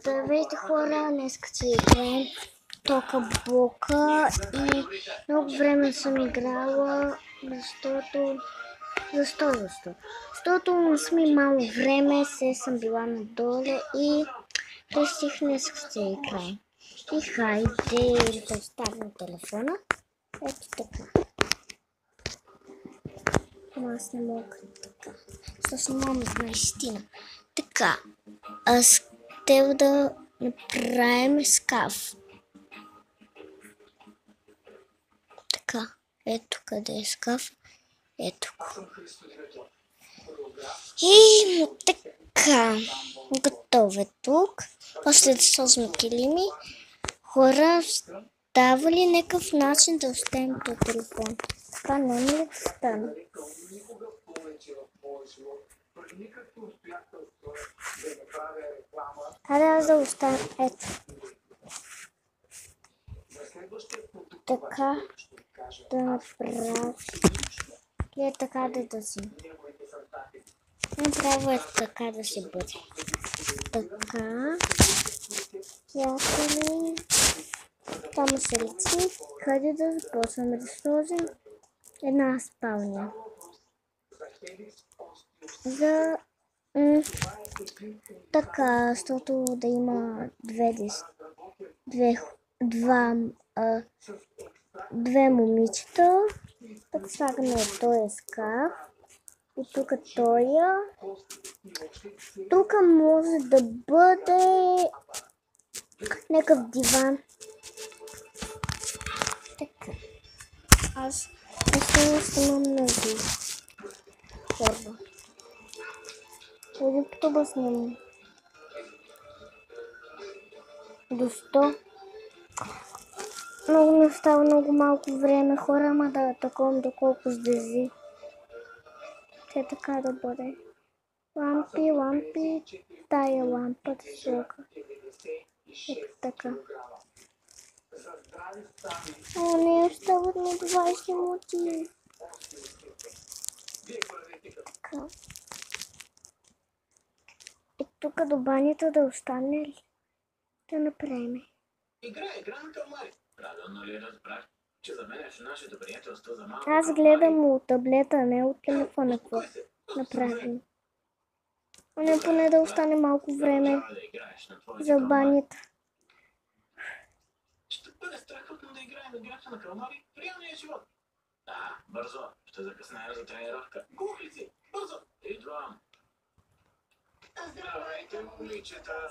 Здравейте хора, днес ще играем Тока Бока и много време съм играла, защото не съм имала време, се съм била надоле и реших днес ще играем. И хайде да оставим телефона, ето така. Аз не мога така, защото мама знаеш тина. Така, аз трябва да направим скаф. Така, ето къде е скаф. Ето го. И така, готово е тук. После да сложим килими. Хора, става ли някакъв начин да оставим този телефон? Това не е ли стане? Хайде аз да оставим ето. Така да направим. И така да си. Направо е така да си бъде. Така. Ясно. Там се лечи. Хайде да започваме да сложим една спалня. За така, защото да има две момичета. Така слагаме този скаф. И тук тоя. Тук може да бъде някакъв диван. Така. Аз снимам много първо. YouTube снимам. До 100. Много ми остава много малко време, хора, ама да таковам доколко сдези. Те така да бъде. Лампи, тая лампа да слуга. Ето така. О, не, остават ми 20 минути. Така. И тук до банята да остане ли? Да направим. Аз гледам от таблета, не от телефона, какво направим. А не поне да остане малко време за банята. Ще бъде страхотно да играем играта на каламари в реалния живот. Да, бързо. Ще закъснея за тренировка. Гуглици, бързо. Идвам. Здравейте, момичета.